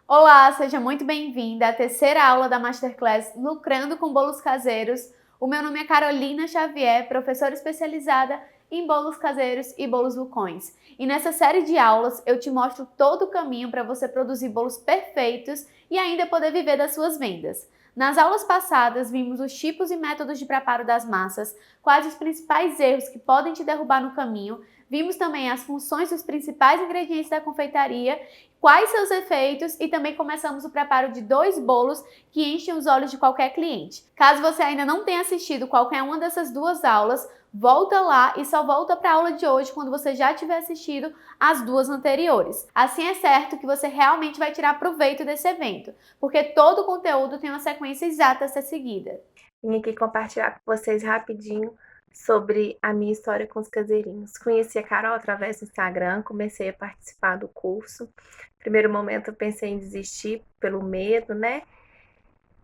Olá, seja muito bem-vinda à terceira aula da Masterclass Lucrando com Bolos Caseiros. O meu nome é Carolina Xavier, professora especializada em bolos caseiros e bolos vulcões. E nessa série de aulas eu te mostro todo o caminho para você produzir bolos perfeitos e ainda poder viver das suas vendas. Nas aulas passadas vimos os tipos e métodos de preparo das massas, quais os principais erros que podem te derrubar no caminho. Vimos também as funções dos principais ingredientes da confeitaria, quais seus efeitos e também começamos o preparo de 2 bolos que enchem os olhos de qualquer cliente. Caso você ainda não tenha assistido qualquer uma dessas 2 aulas, volta lá e só volta para a aula de hoje quando você já tiver assistido as 2 anteriores. Assim é certo que você realmente vai tirar proveito desse evento, porque todo o conteúdo tem uma sequência exata a ser seguida. Vim aqui compartilhar com vocês rapidinho sobre a minha história com os caseirinhos. Conheci a Carol através do Instagram, comecei a participar do curso. No primeiro momento eu pensei em desistir pelo medo, né?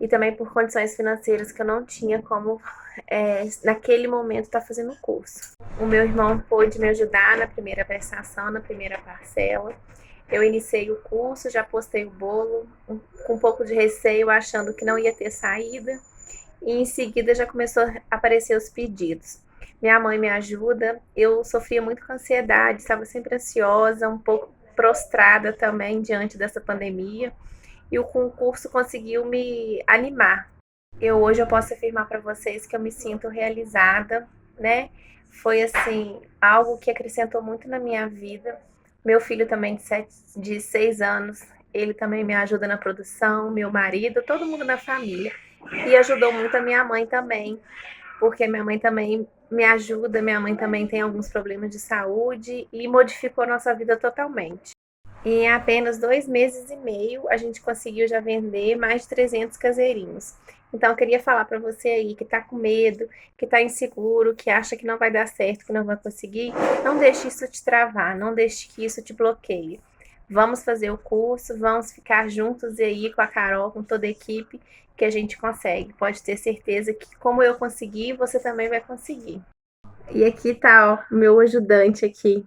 E também por condições financeiras que eu não tinha como, naquele momento, estar fazendo o curso. O meu irmão pôde me ajudar na primeira prestação, na primeira parcela. Eu iniciei o curso, já postei o bolo, com um pouco de receio, achando que não ia ter saída. E em seguida já começou a aparecer os pedidos. Minha mãe me ajuda, eu sofria muito com ansiedade, estava sempre ansiosa, um pouco prostrada também diante dessa pandemia, e o concurso conseguiu me animar. Hoje eu posso afirmar para vocês que eu me sinto realizada, né? Foi assim, algo que acrescentou muito na minha vida. Meu filho também de 6 anos, ele também me ajuda na produção, meu marido, todo mundo na família. E ajudou muito a minha mãe também, porque minha mãe também me ajuda, minha mãe também tem alguns problemas de saúde e modificou a nossa vida totalmente. E em apenas 2 meses e meio, a gente conseguiu já vender mais de 300 caseirinhos. Então, eu queria falar para você aí que está com medo, que está inseguro, que acha que não vai dar certo, que não vai conseguir, não deixe isso te travar, não deixe que isso te bloqueie. Vamos fazer o curso, vamos ficar juntos aí com a Carol, com toda a equipe, que a gente consegue. Pode ter certeza que, como eu consegui, você também vai conseguir. E aqui tá, ó, o meu ajudante aqui.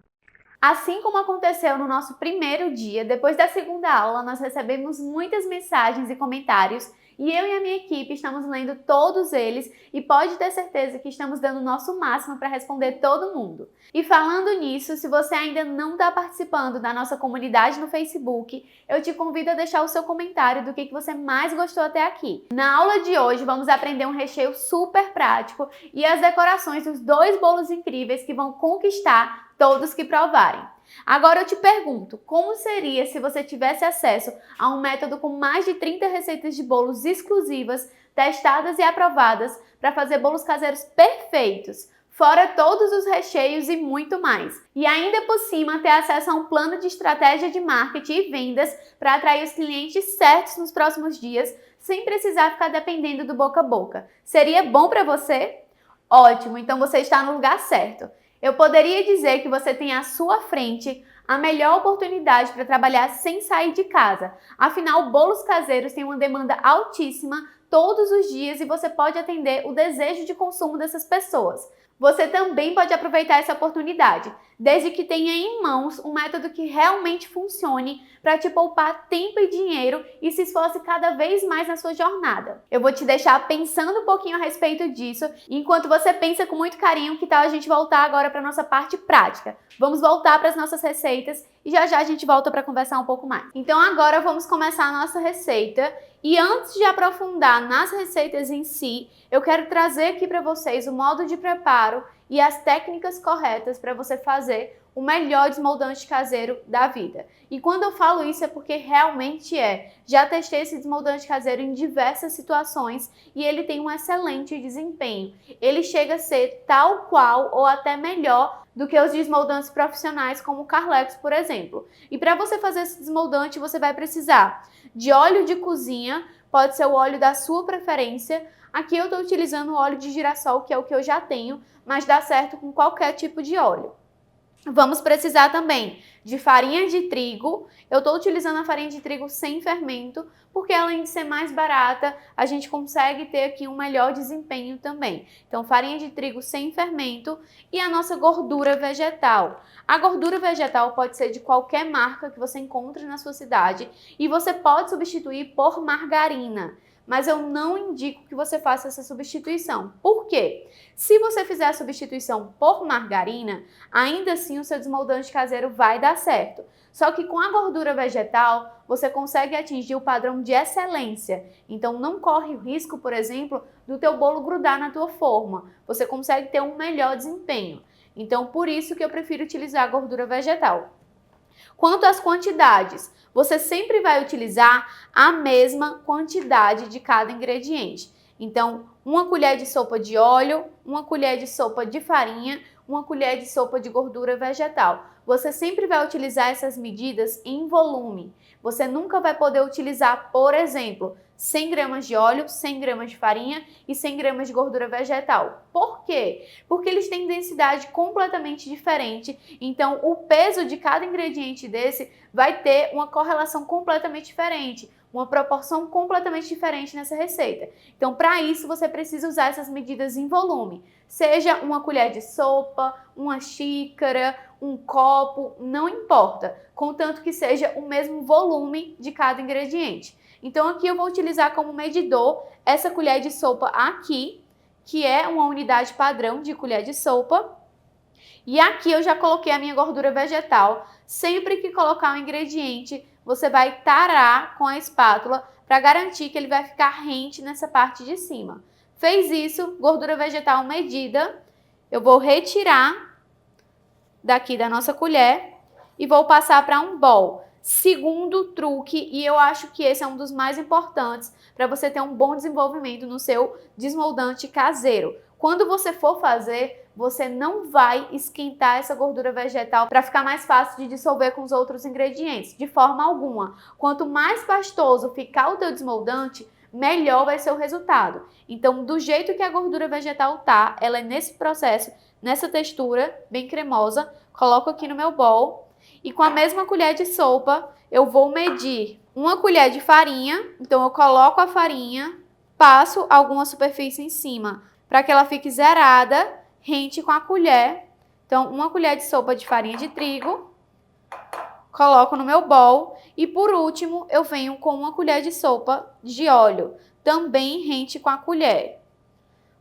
Assim como aconteceu no nosso primeiro dia, depois da segunda aula, nós recebemos muitas mensagens e comentários e eu e a minha equipe estamos lendo todos eles e pode ter certeza que estamos dando o nosso máximo para responder todo mundo. E falando nisso, se você ainda não está participando da nossa comunidade no Facebook, eu te convido a deixar o seu comentário do que você mais gostou até aqui. Na aula de hoje, vamos aprender um recheio super prático e as decorações dos 2 bolos incríveis que vão conquistar todos que provarem. Agora eu te pergunto, como seria se você tivesse acesso a um método com mais de 30 receitas de bolos exclusivas, testadas e aprovadas para fazer bolos caseiros perfeitos, fora todos os recheios e muito mais. E ainda por cima ter acesso a um plano de estratégia de marketing e vendas para atrair os clientes certos nos próximos dias, sem precisar ficar dependendo do boca a boca. Seria bom para você? Ótimo, então você está no lugar certo. Eu poderia dizer que você tem à sua frente a melhor oportunidade para trabalhar sem sair de casa. Afinal, bolos caseiros têm uma demanda altíssima todos os dias e você pode atender o desejo de consumo dessas pessoas. Você também pode aproveitar essa oportunidade, desde que tenha em mãos um método que realmente funcione para te poupar tempo e dinheiro e se esforce cada vez mais na sua jornada. Eu vou te deixar pensando um pouquinho a respeito disso, e enquanto você pensa com muito carinho, que tal a gente voltar agora para a nossa parte prática? Vamos voltar para as nossas receitas e já já a gente volta para conversar um pouco mais. Então agora vamos começar a nossa receita. E antes de aprofundar nas receitas em si, eu quero trazer aqui para vocês o modo de preparo e as técnicas corretas para você fazer o melhor desmoldante caseiro da vida. E quando eu falo isso é porque realmente é. Já testei esse desmoldante caseiro em diversas situações e ele tem um excelente desempenho. Ele chega a ser tal qual ou até melhor do que os desmoldantes profissionais como o Carlex, por exemplo. E para você fazer esse desmoldante, você vai precisar de óleo de cozinha, pode ser o óleo da sua preferência. Aqui eu estou utilizando o óleo de girassol, que é o que eu já tenho, mas dá certo com qualquer tipo de óleo. Vamos precisar também de farinha de trigo. Eu estou utilizando a farinha de trigo sem fermento, porque além de ser mais barata, a gente consegue ter aqui um melhor desempenho também. Então, farinha de trigo sem fermento e a nossa gordura vegetal. A gordura vegetal pode ser de qualquer marca que você encontre na sua cidade e você pode substituir por margarina. Mas eu não indico que você faça essa substituição. Por quê? Se você fizer a substituição por margarina, ainda assim o seu desmoldante caseiro vai dar certo. Só que com a gordura vegetal, você consegue atingir o padrão de excelência. Então não corre o risco, por exemplo, do teu bolo grudar na tua forma. Você consegue ter um melhor desempenho. Então por isso que eu prefiro utilizar a gordura vegetal. Quanto às quantidades, você sempre vai utilizar a mesma quantidade de cada ingrediente. Então, uma colher de sopa de óleo, uma colher de sopa de farinha, uma colher de sopa de gordura vegetal. Você sempre vai utilizar essas medidas em volume. Você nunca vai poder utilizar, por exemplo, 100 gramas de óleo, 100 gramas de farinha e 100 gramas de gordura vegetal. Por quê? Porque eles têm densidade completamente diferente, então o peso de cada ingrediente desse vai ter uma correlação completamente diferente, uma proporção completamente diferente nessa receita. Então, para isso, você precisa usar essas medidas em volume. Seja uma colher de sopa, uma xícara, um copo, não importa, contanto que seja o mesmo volume de cada ingrediente. Então aqui eu vou utilizar como medidor essa colher de sopa aqui, que é uma unidade padrão de colher de sopa. E aqui eu já coloquei a minha gordura vegetal. Sempre que colocar um ingrediente, você vai tarar com a espátula para garantir que ele vai ficar rente nessa parte de cima. Fez isso, gordura vegetal medida, eu vou retirar daqui da nossa colher e vou passar para um bowl. Segundo truque, e eu acho que esse é um dos mais importantes para você ter um bom desenvolvimento no seu desmoldante caseiro. Quando você for fazer, você não vai esquentar essa gordura vegetal para ficar mais fácil de dissolver com os outros ingredientes, de forma alguma. Quanto mais pastoso ficar o teu desmoldante, melhor vai ser o resultado. Então, do jeito que a gordura vegetal tá, ela é nesse processo, nessa textura bem cremosa, coloco aqui no meu bowl. E com a mesma colher de sopa, eu vou medir uma colher de farinha. Então, eu coloco a farinha, passo alguma superfície em cima para que ela fique zerada, rente com a colher. Então, uma colher de sopa de farinha de trigo, coloco no meu bowl. E por último, eu venho com uma colher de sopa de óleo, também rente com a colher.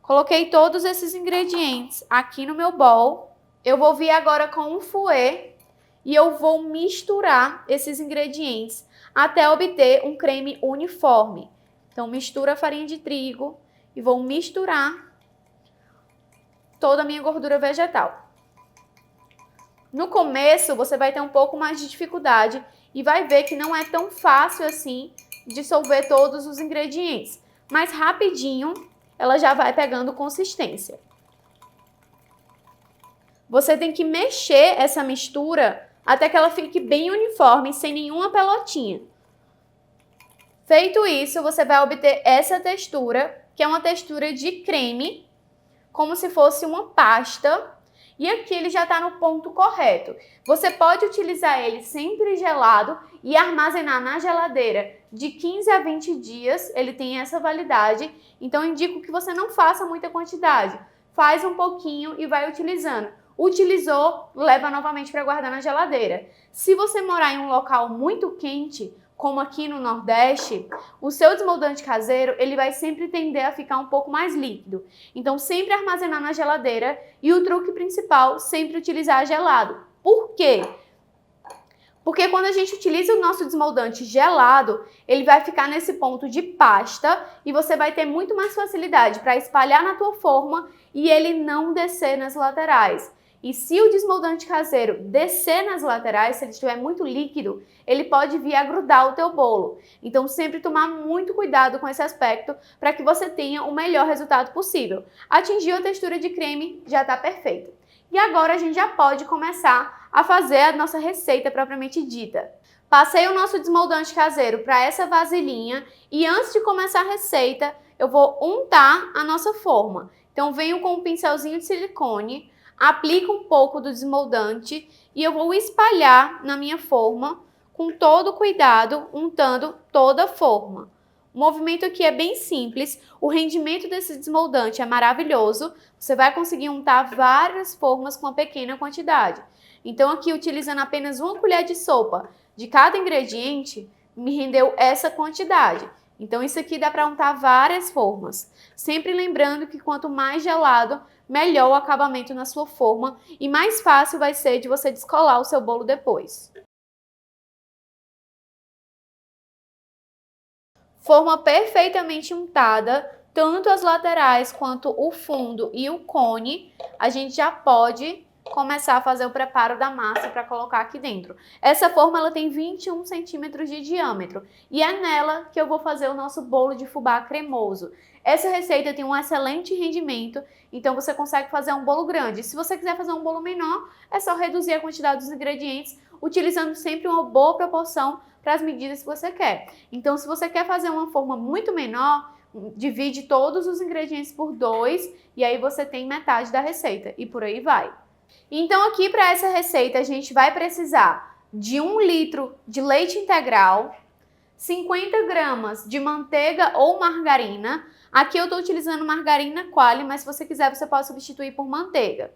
Coloquei todos esses ingredientes aqui no meu bowl. Eu vou vir agora com um fouet e eu vou misturar esses ingredientes até obter um creme uniforme. Então, mistura a farinha de trigo e vou misturar toda a minha gordura vegetal. No começo, você vai ter um pouco mais de dificuldade e vai ver que não é tão fácil assim dissolver todos os ingredientes. Mas rapidinho, ela já vai pegando consistência. Você tem que mexer essa mistura até que ela fique bem uniforme, sem nenhuma pelotinha. Feito isso, você vai obter essa textura, que é uma textura de creme, como se fosse uma pasta. E aqui ele já está no ponto correto. Você pode utilizar ele sempre gelado e armazenar na geladeira de 15 a 20 dias. Ele tem essa validade. Então, eu indico que você não faça muita quantidade. Faz um pouquinho e vai utilizando. Utilizou, leva novamente para guardar na geladeira. Se você morar em um local muito quente, como aqui no Nordeste, o seu desmoldante caseiro ele vai sempre tender a ficar um pouco mais líquido. Então, sempre armazenar na geladeira e o truque principal, sempre utilizar gelado. Por quê? Porque quando a gente utiliza o nosso desmoldante gelado, ele vai ficar nesse ponto de pasta e você vai ter muito mais facilidade para espalhar na tua forma e ele não descer nas laterais. E se o desmoldante caseiro descer nas laterais, se ele estiver muito líquido, ele pode vir a grudar o teu bolo. Então, sempre tomar muito cuidado com esse aspecto para que você tenha o melhor resultado possível. Atingiu a textura de creme, já está perfeito. E agora a gente já pode começar a fazer a nossa receita propriamente dita. Passei o nosso desmoldante caseiro para essa vasilhinha e antes de começar a receita, eu vou untar a nossa forma. Então, venho com um pincelzinho de silicone. Aplico um pouco do desmoldante e eu vou espalhar na minha forma com todo cuidado, untando toda a forma. O movimento aqui é bem simples, o rendimento desse desmoldante é maravilhoso, você vai conseguir untar várias formas com uma pequena quantidade. Então aqui, utilizando apenas uma colher de sopa de cada ingrediente, me rendeu essa quantidade. Então isso aqui dá para untar várias formas. Sempre lembrando que quanto mais gelado, melhor o acabamento na sua forma e mais fácil vai ser de você descolar o seu bolo depois. Forma perfeitamente untada, tanto as laterais quanto o fundo e o cone, a gente já pode começar a fazer o preparo da massa para colocar aqui dentro. Essa forma ela tem 21 centímetros de diâmetro e é nela que eu vou fazer o nosso bolo de fubá cremoso. Essa receita tem um excelente rendimento, então você consegue fazer um bolo grande. Se você quiser fazer um bolo menor, é só reduzir a quantidade dos ingredientes, utilizando sempre uma boa proporção para as medidas que você quer. Então, se você quer fazer uma forma muito menor, divide todos os ingredientes por 2 e aí você tem metade da receita e por aí vai. Então, aqui para essa receita, a gente vai precisar de 1 litro de leite integral, 50 gramas de manteiga ou margarina. Aqui eu estou utilizando margarina Qualy, mas se você quiser, você pode substituir por manteiga.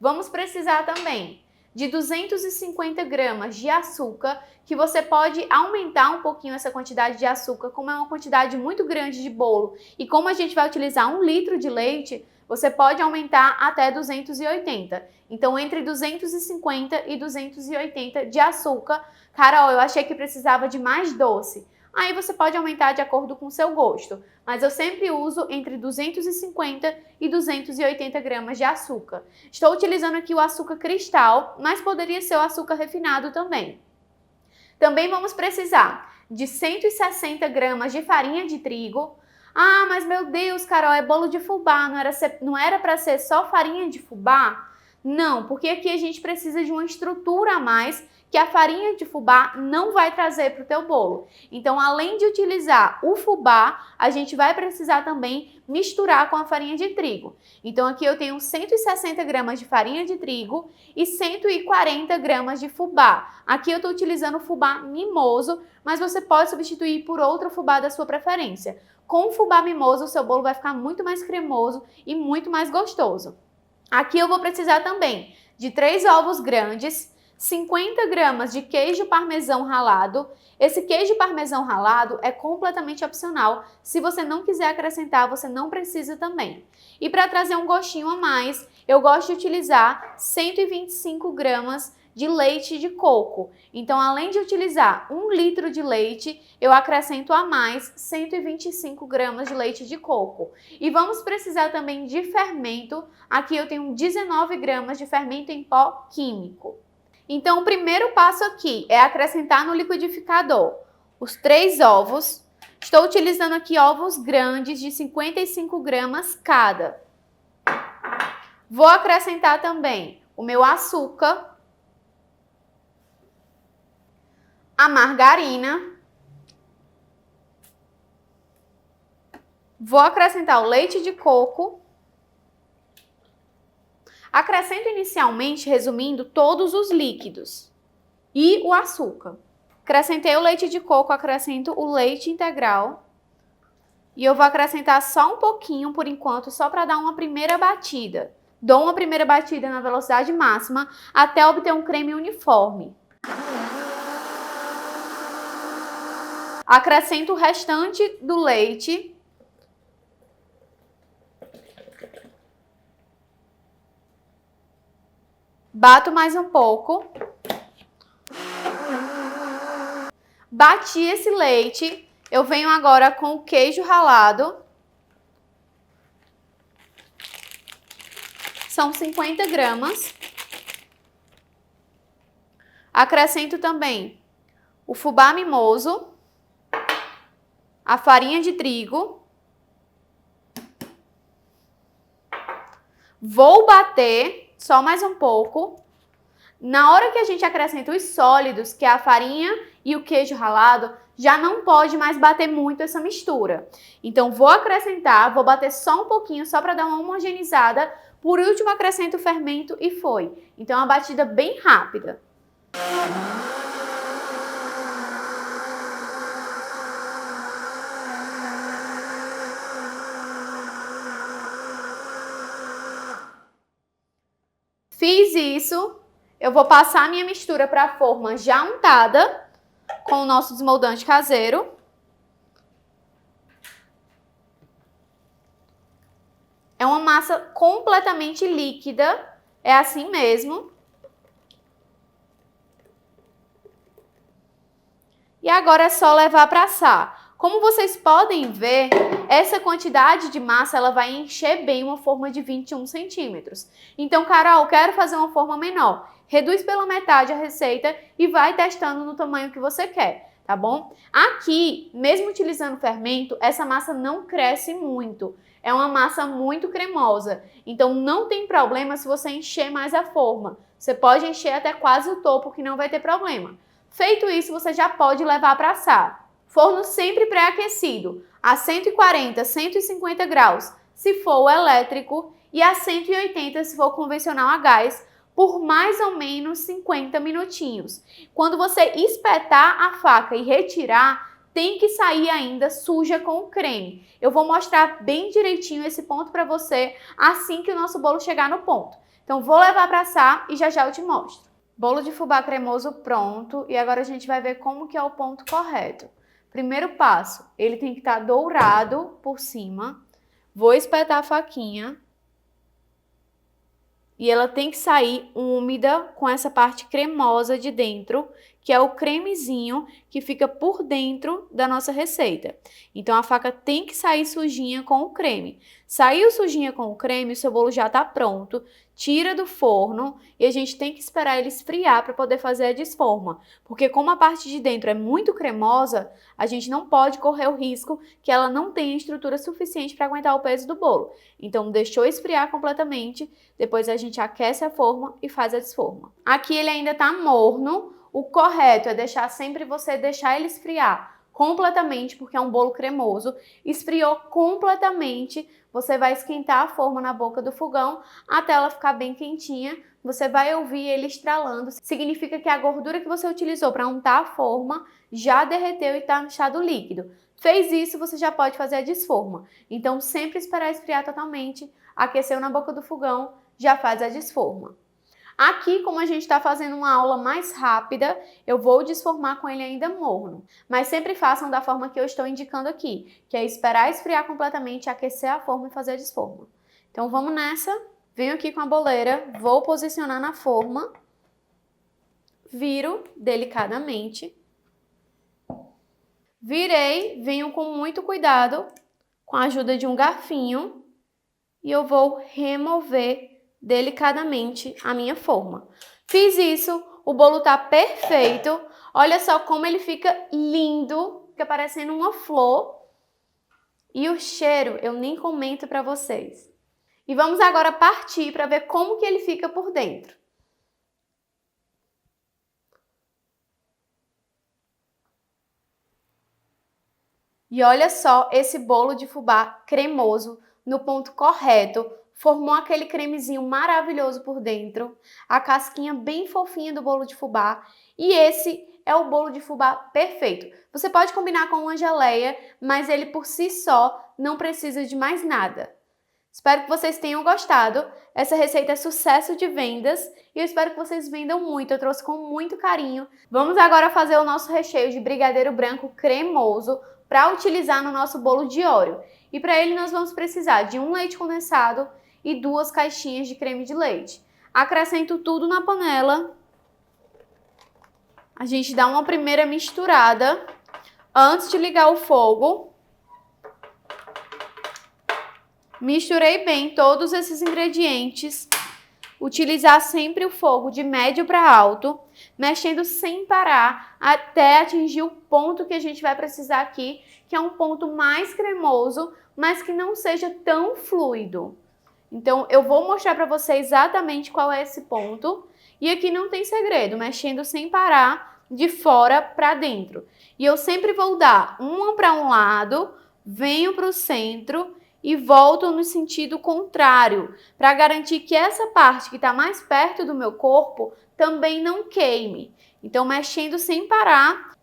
Vamos precisar também de 250 gramas de açúcar, que você pode aumentar um pouquinho essa quantidade de açúcar, como é uma quantidade muito grande de bolo. E como a gente vai utilizar 1 litro de leite, você pode aumentar até 280. Então, entre 250 e 280 de açúcar. Carol, eu achei que precisava de mais doce. Aí você pode aumentar de acordo com o seu gosto. Mas eu sempre uso entre 250 e 280 gramas de açúcar. Estou utilizando aqui o açúcar cristal, mas poderia ser o açúcar refinado também. Também vamos precisar de 160 gramas de farinha de trigo. Ah, mas meu Deus, Carol, é bolo de fubá, não era para ser só farinha de fubá? Não, porque aqui a gente precisa de uma estrutura a mais que a farinha de fubá não vai trazer para o teu bolo. Então, além de utilizar o fubá, a gente vai precisar também misturar com a farinha de trigo. Então, aqui eu tenho 160 gramas de farinha de trigo e 140 gramas de fubá. Aqui eu estou utilizando o fubá mimoso, mas você pode substituir por outro fubá da sua preferência. Com o fubá mimoso, o seu bolo vai ficar muito mais cremoso e muito mais gostoso. Aqui eu vou precisar também de 3 ovos grandes, 50 gramas de queijo parmesão ralado. Esse queijo parmesão ralado é completamente opcional. Se você não quiser acrescentar, você não precisa também. E para trazer um gostinho a mais, eu gosto de utilizar 125 gramas de leite de coco. Então, além de utilizar 1 litro de leite, eu acrescento a mais 125 gramas de leite de coco. E vamos precisar também de fermento. Aqui eu tenho 19 gramas de fermento em pó químico. Então, o primeiro passo aqui é acrescentar no liquidificador os 3 ovos. Estou utilizando aqui ovos grandes de 55 gramas cada. Vou acrescentar também o meu açúcar, a margarina, vou acrescentar o leite de coco. Acrescento inicialmente, resumindo, todos os líquidos e o açúcar. Acrescentei o leite de coco, acrescento o leite integral e eu vou acrescentar só um pouquinho por enquanto, só para dar uma primeira batida. Dou uma primeira batida na velocidade máxima até obter um creme uniforme. Acrescento o restante do leite. Bato mais um pouco. Bati esse leite. Eu venho agora com o queijo ralado. São 50 gramas. Acrescento também o fubá mimoso, a farinha de trigo. Vou bater só mais um pouco. Na hora que a gente acrescenta os sólidos, que é a farinha e o queijo ralado, já não pode mais bater muito essa mistura. Então, vou acrescentar, vou bater só um pouquinho, só para dar uma homogeneizada, Por último, acrescento o fermento e foi. Então, é uma batida bem rápida. Fiz isso, eu vou passar a minha mistura para a forma já untada com o nosso desmoldante caseiro. É uma massa completamente líquida, é assim mesmo. E agora é só levar para assar. Como vocês podem ver, essa quantidade de massa ela vai encher bem uma forma de 21 centímetros. Então, Carol, quero fazer uma forma menor. Reduz pela metade a receita e vai testando no tamanho que você quer, tá bom? Aqui, mesmo utilizando fermento, essa massa não cresce muito. É uma massa muito cremosa. Então, não tem problema se você encher mais a forma. Você pode encher até quase o topo que não vai ter problema. Feito isso, você já pode levar para assar. Forno sempre pré-aquecido, a 140, 150 graus, se for o elétrico, e a 180 se for convencional a gás, por mais ou menos 50 minutinhos. Quando você espetar a faca e retirar, tem que sair ainda suja com o creme. Eu vou mostrar bem direitinho esse ponto para você assim que o nosso bolo chegar no ponto. Então, vou levar para assar e já já eu te mostro. Bolo de fubá cremoso pronto e agora a gente vai ver como que é o ponto correto. Primeiro passo, ele tem que estar dourado por cima. Vou espetar a faquinha. E ela tem que sair úmida com essa parte cremosa de dentro, que é o cremezinho que fica por dentro da nossa receita. Então, a faca tem que sair sujinha com o creme. Saiu sujinha com o creme, o seu bolo já está pronto. Tira do forno e a gente tem que esperar ele esfriar para poder fazer a desforma. Porque como a parte de dentro é muito cremosa, a gente não pode correr o risco que ela não tenha estrutura suficiente para aguentar o peso do bolo. Então, deixou esfriar completamente, depois a gente aquece a forma e faz a desforma. Aqui ele ainda está morno, o correto é você deixar ele esfriar completamente, porque é um bolo cremoso. Esfriou completamente, você vai esquentar a forma na boca do fogão até ela ficar bem quentinha. Você vai ouvir ele estralando. Significa que a gordura que você utilizou para untar a forma já derreteu e está no estado líquido. Fez isso, você já pode fazer a desforma. Então, sempre esperar esfriar totalmente. Aqueceu na boca do fogão, já faz a desforma. Aqui, como a gente está fazendo uma aula mais rápida, eu vou desformar com ele ainda morno. Mas sempre façam da forma que eu estou indicando aqui, que é esperar esfriar completamente, aquecer a forma e fazer a desforma. Então vamos nessa. Venho aqui com a boleira, vou posicionar na forma, viro delicadamente. Virei, venho com muito cuidado, com a ajuda de um garfinho, e eu vou remover delicadamente a minha forma. Fiz isso, o bolo tá perfeito. Olha só como ele fica lindo, fica parecendo uma flor. E o cheiro eu nem comento para vocês. E vamos agora partir para ver como que ele fica por dentro. E olha só esse bolo de fubá cremoso no ponto correto. Formou aquele cremezinho maravilhoso por dentro, a casquinha bem fofinha do bolo de fubá. E esse é o bolo de fubá perfeito. Você pode combinar com uma geleia, mas ele por si só não precisa de mais nada. Espero que vocês tenham gostado. Essa receita é sucesso de vendas e eu espero que vocês vendam muito. Eu trouxe com muito carinho. Vamos agora fazer o nosso recheio de brigadeiro branco cremoso para utilizar no nosso bolo de Oreo. E para ele nós vamos precisar de um leite condensado e 2 caixinhas de creme de leite. Acrescento tudo na panela. A gente dá uma primeira misturada antes de ligar o fogo. Misturei bem todos esses ingredientes. Utilizar sempre o fogo de médio para alto, mexendo sem parar até atingir o ponto que a gente vai precisar aqui, que é um ponto mais cremoso, mas que não seja tão fluido. Então, eu vou mostrar para você exatamente qual é esse ponto. E aqui não tem segredo, mexendo sem parar, de fora para dentro. E eu sempre vou dar uma para um lado, venho para o centro e volto no sentido contrário, para garantir que essa parte que está mais perto do meu corpo também não queime. Então, mexendo sem parar.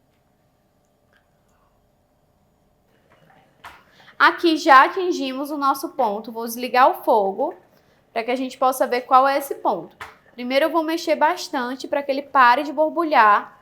Aqui já atingimos o nosso ponto. Vou desligar o fogo para que a gente possa ver qual é esse ponto. Primeiro eu vou mexer bastante para que ele pare de borbulhar.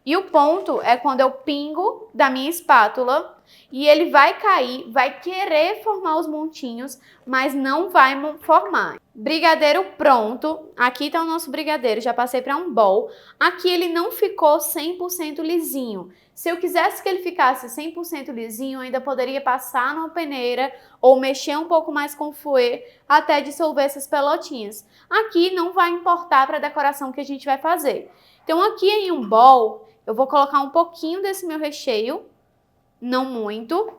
E o ponto é quando eu pingo da minha espátula e ele vai cair, vai querer formar os montinhos, mas não vai formar. Brigadeiro pronto. Aqui está o nosso brigadeiro, já passei para um bowl. Aqui ele não ficou 100% lisinho. Se eu quisesse que ele ficasse 100% lisinho, eu ainda poderia passar numa peneira ou mexer um pouco mais com o fouet até dissolver essas pelotinhas. Aqui não vai importar para a decoração que a gente vai fazer. Então aqui em um bowl, eu vou colocar um pouquinho desse meu recheio, não muito.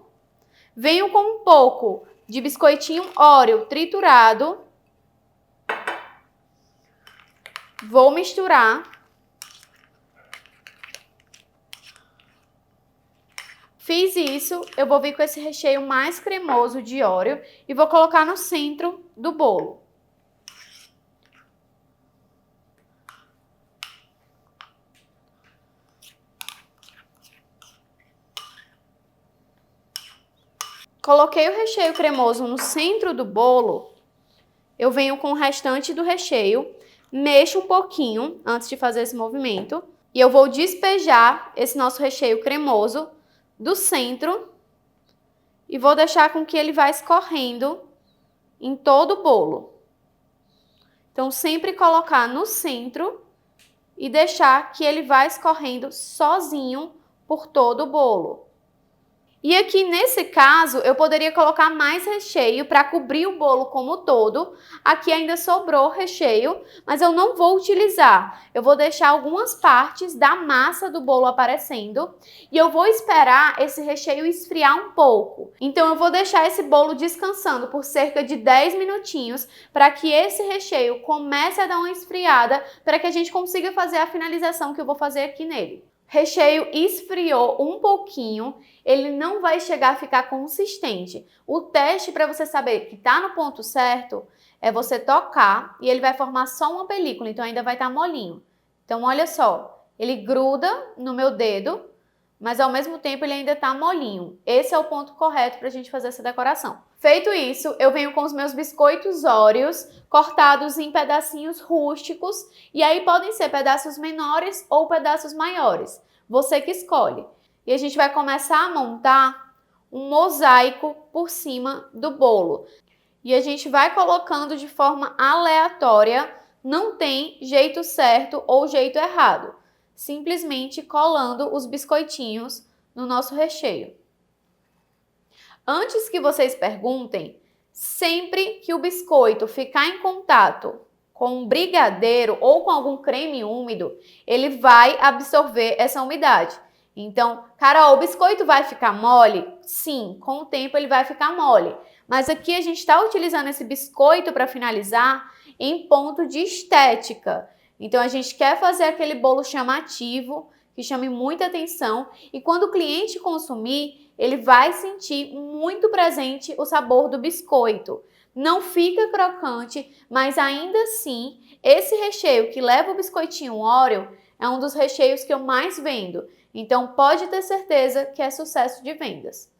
Venho com um pouco de biscoitinho Oreo triturado. Vou misturar. Fiz isso, eu vou vir com esse recheio mais cremoso de Oreo e vou colocar no centro do bolo. Coloquei o recheio cremoso no centro do bolo, eu venho com o restante do recheio, mexo um pouquinho antes de fazer esse movimento e eu vou despejar esse nosso recheio cremoso do centro e vou deixar com que ele vá escorrendo em todo o bolo. Então, sempre colocar no centro e deixar que ele vá escorrendo sozinho por todo o bolo. E aqui nesse caso, eu poderia colocar mais recheio para cobrir o bolo como todo. Aqui ainda sobrou recheio, mas eu não vou utilizar. Eu vou deixar algumas partes da massa do bolo aparecendo e eu vou esperar esse recheio esfriar um pouco. Então eu vou deixar esse bolo descansando por cerca de 10 minutinhos para que esse recheio comece a dar uma esfriada para que a gente consiga fazer a finalização que eu vou fazer aqui nele. Recheio esfriou um pouquinho, ele não vai chegar a ficar consistente. O teste para você saber que está no ponto certo é você tocar e ele vai formar só uma película, então ainda vai estar molinho. Então olha só, ele gruda no meu dedo, mas ao mesmo tempo ele ainda está molinho. Esse é o ponto correto para a gente fazer essa decoração. Feito isso, eu venho com os meus biscoitos Oreos cortados em pedacinhos rústicos e aí podem ser pedaços menores ou pedaços maiores. Você que escolhe. E a gente vai começar a montar um mosaico por cima do bolo. E a gente vai colocando de forma aleatória, não tem jeito certo ou jeito errado. Simplesmente colando os biscoitinhos no nosso recheio. Antes que vocês perguntem, sempre que o biscoito ficar em contato com um brigadeiro ou com algum creme úmido, ele vai absorver essa umidade. Então, Carol, o biscoito vai ficar mole? Sim, com o tempo ele vai ficar mole. Mas aqui a gente está utilizando esse biscoito para finalizar em ponto de estética. Então, a gente quer fazer aquele bolo chamativo, que chame muita atenção. E quando o cliente consumir, ele vai sentir muito presente o sabor do biscoito. Não fica crocante, mas ainda assim, esse recheio que leva o biscoitinho Oreo é um dos recheios que eu mais vendo. Então, pode ter certeza que é sucesso de vendas.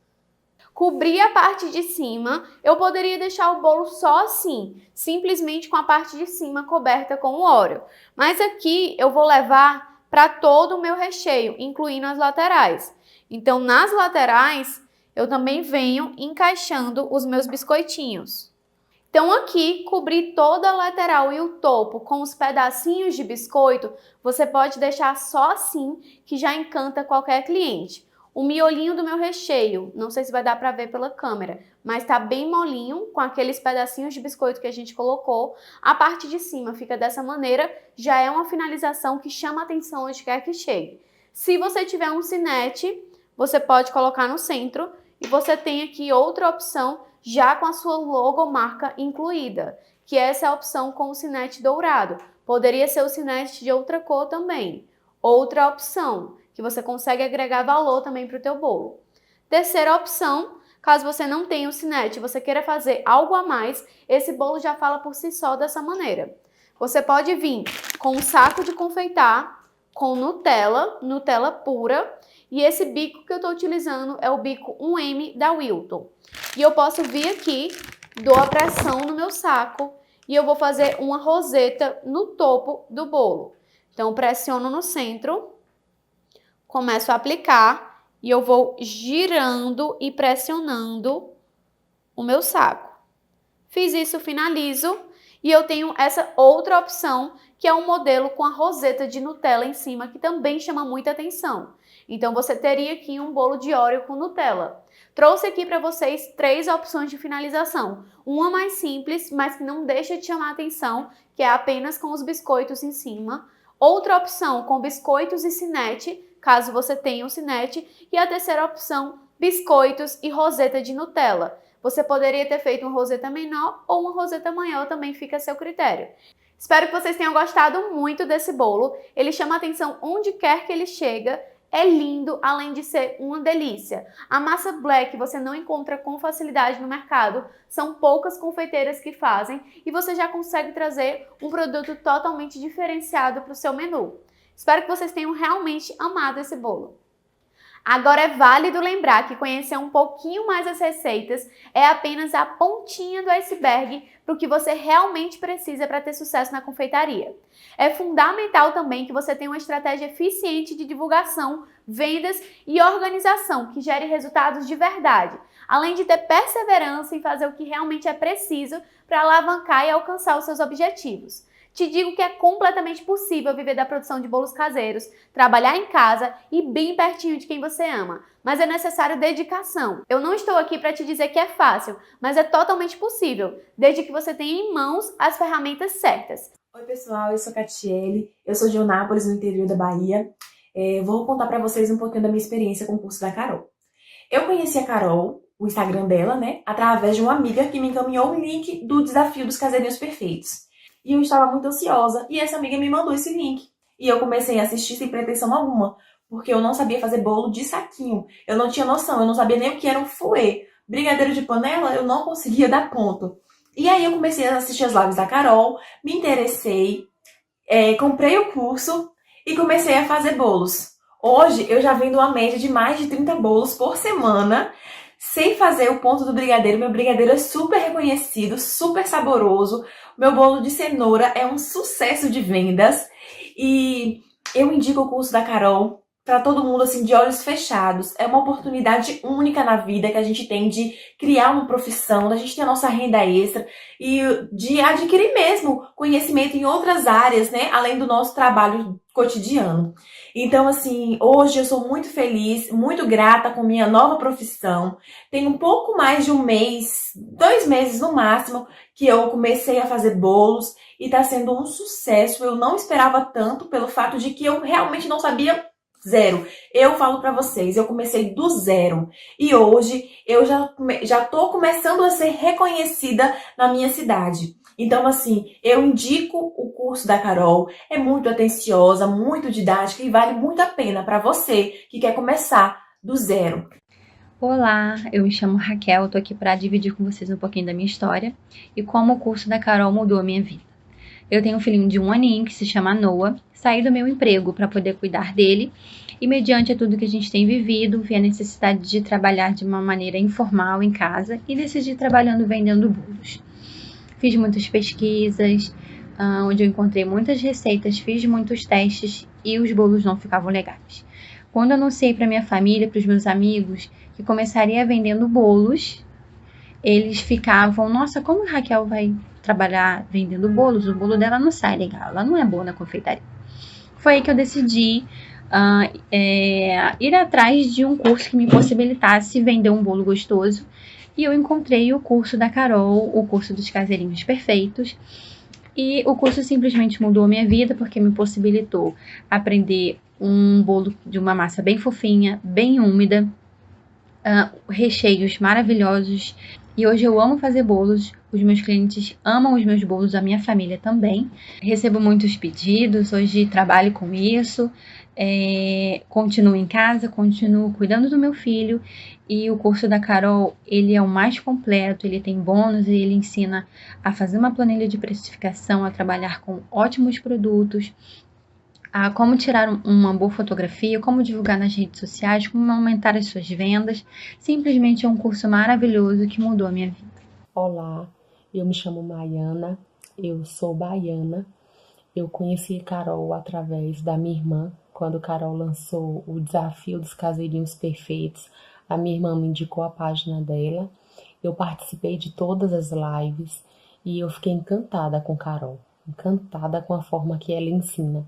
Cobrir a parte de cima, eu poderia deixar o bolo só assim, simplesmente com a parte de cima coberta com o Oreo. Mas aqui eu vou levar para todo o meu recheio, incluindo as laterais. Então, nas laterais, eu também venho encaixando os meus biscoitinhos. Então, aqui, cobrir toda a lateral e o topo com os pedacinhos de biscoito, você pode deixar só assim, que já encanta qualquer cliente. O miolinho do meu recheio, não sei se vai dar para ver pela câmera, mas tá bem molinho com aqueles pedacinhos de biscoito que a gente colocou. A parte de cima fica dessa maneira, já é uma finalização que chama atenção onde quer que chegue. Se você tiver um cinete, você pode colocar no centro e você tem aqui outra opção já com a sua logomarca incluída, que essa é a opção com o cinete dourado. Poderia ser o cinete de outra cor também. Outra opção, que você consegue agregar valor também para o teu bolo. Terceira opção, Caso você não tenha o Cinete, você queira fazer algo a mais, esse bolo já fala por si só dessa maneira. Você pode vir com um saco de confeitar, com Nutella pura, e esse bico que eu estou utilizando é o bico 1M da Wilton. E eu posso vir aqui, dou a pressão no meu saco e eu vou fazer uma roseta no topo do bolo. Então, pressiono no centro, começo a aplicar e eu vou girando e pressionando o meu saco. Fiz isso, finalizo e eu tenho essa outra opção, que é um modelo com a roseta de Nutella em cima, que também chama muita atenção. Então, você teria aqui um bolo de Oreo com Nutella. Trouxe aqui para vocês 3 opções de finalização. Uma mais simples, mas que não deixa de chamar atenção, que é apenas com os biscoitos em cima. Outra opção com biscoitos e Cinete, caso você tenha o Cinete. E a terceira opção, biscoitos e roseta de Nutella. Você poderia ter feito uma roseta menor ou uma roseta maior, também fica a seu critério. Espero que vocês tenham gostado muito desse bolo. Ele chama atenção onde quer que ele chega. É lindo, além de ser uma delícia. A massa black você não encontra com facilidade no mercado. São poucas confeiteiras que fazem e você já consegue trazer um produto totalmente diferenciado para o seu menu. Espero que vocês tenham realmente amado esse bolo. Agora é válido lembrar que conhecer um pouquinho mais as receitas é apenas a pontinha do iceberg para o que você realmente precisa para ter sucesso na confeitaria. É fundamental também que você tenha uma estratégia eficiente de divulgação, vendas e organização que gere resultados de verdade, além de ter perseverança em fazer o que realmente é preciso para alavancar e alcançar os seus objetivos. Te digo que é completamente possível viver da produção de bolos caseiros, trabalhar em casa e bem pertinho de quem você ama. Mas é necessário dedicação. Eu não estou aqui para te dizer que é fácil, mas é totalmente possível, desde que você tenha em mãos as ferramentas certas. Oi pessoal, eu sou Catiele, eu sou de Eunápolis, no interior da Bahia. Vou contar para vocês um pouquinho da minha experiência com o curso da Carol. Eu conheci a Carol, o Instagram dela, através de uma amiga que me encaminhou o link do Desafio dos Caseirinhos Perfeitos. E eu estava muito ansiosa, e essa amiga me mandou esse link. E eu comecei a assistir sem pretensão alguma, porque eu não sabia fazer bolo de saquinho. Eu não tinha noção, eu não sabia nem o que era um fouet. Brigadeiro de panela, eu não conseguia dar ponto. E aí eu comecei a assistir as lives da Carol, me interessei, comprei o curso e comecei a fazer bolos. Hoje eu já vendo uma média de mais de 30 bolos por semana, sem fazer o ponto do brigadeiro. Meu brigadeiro é super reconhecido, super saboroso. Meu bolo de cenoura é um sucesso de vendas. E eu indico o curso da Carol para todo mundo, assim, de olhos fechados. É uma oportunidade única na vida que a gente tem de criar uma profissão, da gente ter a nossa renda extra e de adquirir mesmo conhecimento em outras áreas, além do nosso trabalho cotidiano. Então, assim, hoje eu sou muito feliz, muito grata com minha nova profissão. Tem um pouco mais de um mês, 2 meses no máximo, que eu comecei a fazer bolos e tá sendo um sucesso. Eu não esperava tanto pelo fato de que eu realmente não sabia zero. Eu falo pra vocês, eu comecei do zero e hoje eu já tô começando a ser reconhecida na minha cidade. Então, assim, eu indico o curso da Carol, é muito atenciosa, muito didática e vale muito a pena para você que quer começar do zero. Olá, eu me chamo Raquel, tô aqui para dividir com vocês um pouquinho da minha história e como o curso da Carol mudou a minha vida. Eu tenho um filhinho de 1 aninho que se chama Noah, saí do meu emprego para poder cuidar dele e mediante a tudo que a gente tem vivido, vi a necessidade de trabalhar de uma maneira informal em casa e decidi trabalhando vendendo bolos. Fiz muitas pesquisas, onde eu encontrei muitas receitas, fiz muitos testes e os bolos não ficavam legais. Quando anunciei para minha família, para os meus amigos, que começaria vendendo bolos, eles ficavam, nossa, como a Raquel vai trabalhar vendendo bolos? O bolo dela não sai legal, ela não é boa na confeitaria. Foi aí que eu decidi ir atrás de um curso que me possibilitasse vender um bolo gostoso. E eu encontrei o curso da Carol, o curso dos Caseirinhos Perfeitos. E o curso simplesmente mudou a minha vida, porque me possibilitou aprender um bolo de uma massa bem fofinha, bem úmida, recheios maravilhosos. E hoje eu amo fazer bolos, os meus clientes amam os meus bolos, a minha família também. Recebo muitos pedidos, hoje trabalho com isso, continuo em casa, continuo cuidando do meu filho, e o curso da Carol, ele é o mais completo, ele tem bônus, e ele ensina a fazer uma planilha de precificação, a trabalhar com ótimos produtos, a como tirar uma boa fotografia, como divulgar nas redes sociais, como aumentar as suas vendas. Simplesmente é um curso maravilhoso que mudou a minha vida. Olá, eu me chamo Maiana, eu sou baiana. Eu conheci Carol através da minha irmã. Quando Carol lançou o desafio dos caseirinhos perfeitos, a minha irmã me indicou a página dela. Eu participei de todas as lives e eu fiquei encantada com Carol, encantada com a forma que ela ensina.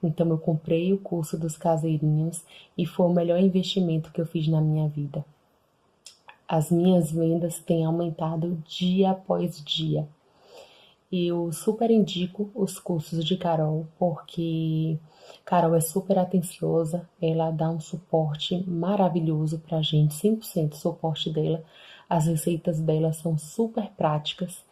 Então eu comprei o curso dos caseirinhos e foi o melhor investimento que eu fiz na minha vida. As minhas vendas têm aumentado dia após dia. Eu super indico os cursos de Carol, porque Carol é super atenciosa, ela dá um suporte maravilhoso pra gente, 100% suporte dela. As receitas dela são super práticas.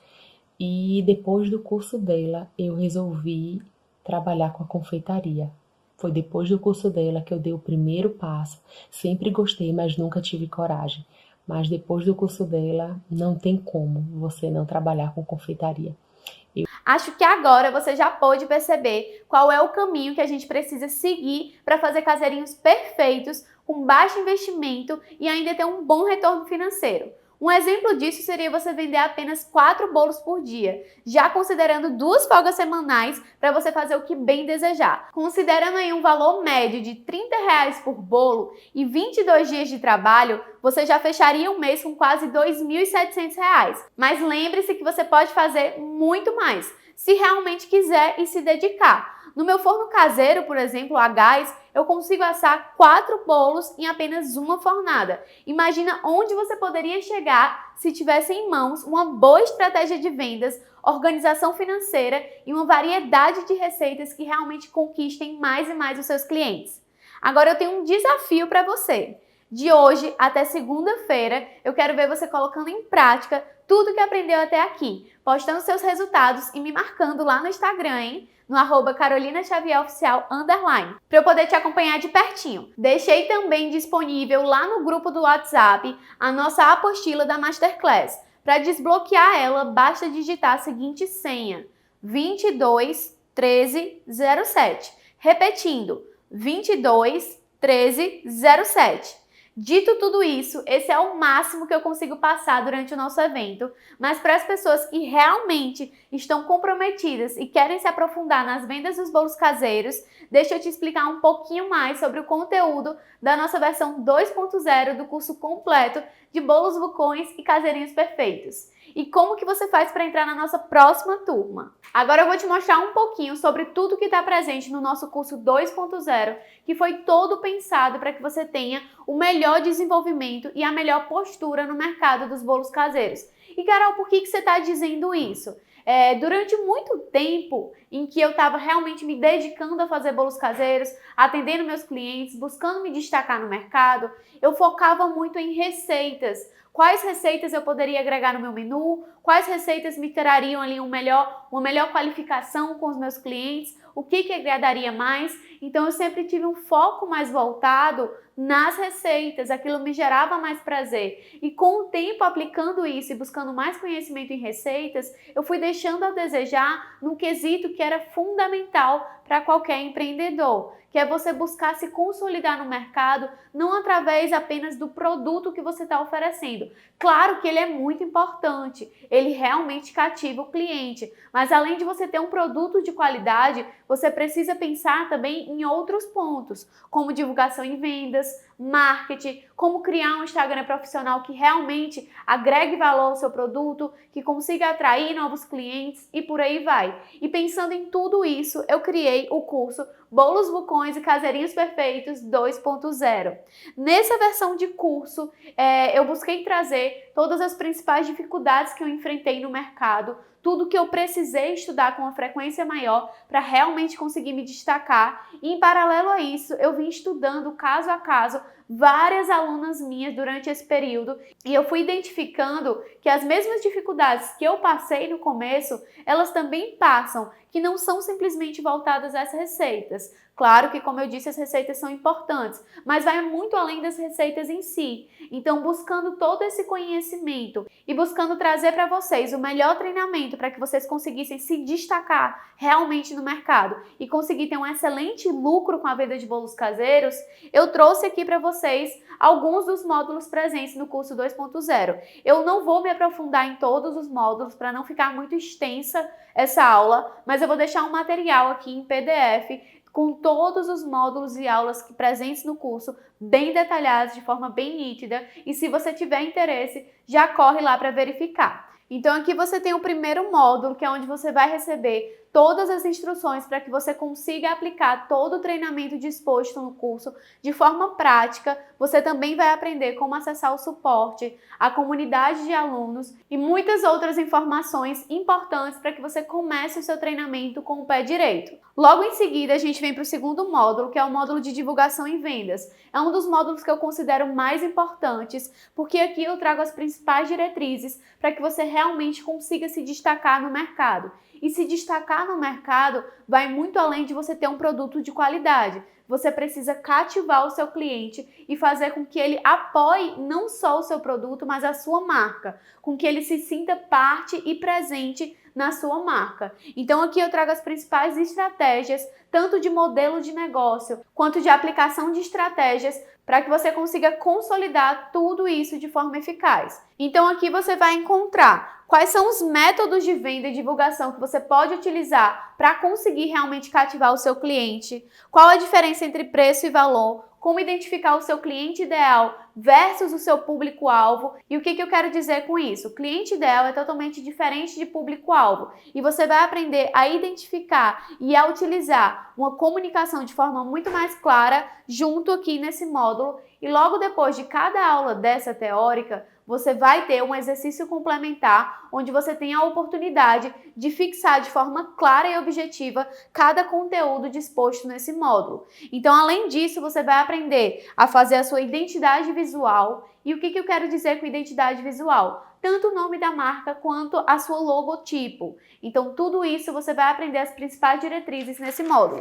E depois do curso dela, eu resolvi trabalhar com a confeitaria. Foi depois do curso dela que eu dei o primeiro passo. Sempre gostei, mas nunca tive coragem. Mas depois do curso dela, não tem como você não trabalhar com confeitaria. Acho que agora você já pôde perceber qual é o caminho que a gente precisa seguir para fazer caseirinhos perfeitos, com baixo investimento e ainda ter um bom retorno financeiro. Um exemplo disso seria você vender apenas 4 bolos por dia, já considerando 2 folgas semanais para você fazer o que bem desejar. Considerando aí um valor médio de R$ 30 por bolo e 22 dias de trabalho, você já fecharia um mês com quase R$ 2.700. Mas lembre-se que você pode fazer muito mais, se realmente quiser e se dedicar. No meu forno caseiro, por exemplo, a gás, eu consigo assar 4 bolos em apenas uma fornada. Imagina onde você poderia chegar se tivesse em mãos uma boa estratégia de vendas, organização financeira e uma variedade de receitas que realmente conquistem mais e mais os seus clientes. Agora eu tenho um desafio para você. De hoje até segunda-feira, eu quero ver você colocando em prática tudo que aprendeu até aqui, postando seus resultados e me marcando lá no Instagram, hein? No @CarolinaXavierOficial_, para eu poder te acompanhar de pertinho. Deixei também disponível lá no grupo do WhatsApp a nossa apostila da Masterclass. Para desbloquear ela, basta digitar a seguinte senha: 221307. Repetindo, 221307. Dito tudo isso, esse é o máximo que eu consigo passar durante o nosso evento, mas para as pessoas que realmente estão comprometidas e querem se aprofundar nas vendas dos bolos caseiros, deixa eu te explicar um pouquinho mais sobre o conteúdo da nossa versão 2.0 do curso completo de bolos, vulcões e caseirinhos perfeitos. E como que você faz para entrar na nossa próxima turma. Agora eu vou te mostrar um pouquinho sobre tudo que está presente no nosso curso 2.0, que foi todo pensado para que você tenha o melhor desenvolvimento e a melhor postura no mercado dos bolos caseiros. E Carol, por que você está dizendo isso? Durante muito tempo em que eu estava realmente me dedicando a fazer bolos caseiros, atendendo meus clientes, buscando me destacar no mercado, eu focava muito em receitas. Quais receitas eu poderia agregar no meu menu, quais receitas me trariam ali uma melhor qualificação com os meus clientes, o que agradaria mais. Então eu sempre tive um foco mais voltado nas receitas, aquilo me gerava mais prazer. E com o tempo aplicando isso e buscando mais conhecimento em receitas, eu fui deixando a desejar num quesito que era fundamental para qualquer empreendedor, que é você buscar se consolidar no mercado, não através apenas do produto que você está oferecendo. Claro que ele é muito importante, ele realmente cativa o cliente, mas além de você ter um produto de qualidade, você precisa pensar também em outros pontos, como divulgação em vendas, marketing, como criar um Instagram profissional que realmente agregue valor ao seu produto, que consiga atrair novos clientes e por aí vai. E pensando em tudo isso, eu criei o curso Bolos, Vulcões e Caseirinhos Perfeitos 2.0. Nessa versão de curso, eu busquei trazer todas as principais dificuldades que eu enfrentei no mercado, tudo que eu precisei estudar com uma frequência maior para realmente conseguir me destacar. E em paralelo a isso, eu vim estudando caso a caso várias alunas minhas durante esse período e eu fui identificando que as mesmas dificuldades que eu passei no começo, elas também passam, que não são simplesmente voltadas às receitas. Claro que, como eu disse, as receitas são importantes, mas vai muito além das receitas em si. Então, buscando todo esse conhecimento e buscando trazer para vocês o melhor treinamento para que vocês conseguissem se destacar realmente no mercado e conseguir ter um excelente lucro com a venda de bolos caseiros, eu trouxe aqui para vocês alguns dos módulos presentes no curso 2.0. Eu não vou me aprofundar em todos os módulos para não ficar muito extensa essa aula, mas eu vou deixar um material aqui em PDF com todos os módulos e aulas presentes no curso, bem detalhados, de forma bem nítida, e se você tiver interesse, já corre lá para verificar. Então aqui você tem o primeiro módulo, que é onde você vai receber todas as instruções para que você consiga aplicar todo o treinamento disposto no curso de forma prática. Você também vai aprender como acessar o suporte, a comunidade de alunos e muitas outras informações importantes para que você comece o seu treinamento com o pé direito. Logo em seguida, a gente vem para o segundo módulo, que é o módulo de divulgação e vendas. É um dos módulos que eu considero mais importantes, porque aqui eu trago as principais diretrizes para que você realmente consiga se destacar no mercado. E se destacar no mercado vai muito além de você ter um produto de qualidade. Você precisa cativar o seu cliente e fazer com que ele apoie não só o seu produto, mas a sua marca, com que ele se sinta parte e presente na sua marca. Então aqui eu trago as principais estratégias, tanto de modelo de negócio, quanto de aplicação de estratégias, para que você consiga consolidar tudo isso de forma eficaz. Então aqui você vai encontrar quais são os métodos de venda e divulgação que você pode utilizar para conseguir realmente cativar o seu cliente, qual a diferença entre preço e valor, como identificar o seu cliente ideal versus o seu público-alvo. E o que eu quero dizer com isso? O cliente ideal é totalmente diferente de público-alvo e você vai aprender a identificar e a utilizar uma comunicação de forma muito mais clara junto aqui nesse módulo. E logo depois de cada aula dessa teórica, você vai ter um exercício complementar onde você tem a oportunidade de fixar de forma clara e objetiva cada conteúdo disposto nesse módulo. Então, além disso, você vai aprender a fazer a sua identidade visual. E o que eu quero dizer com identidade visual? Tanto o nome da marca quanto a sua logotipo. Então, tudo isso você vai aprender as principais diretrizes nesse módulo.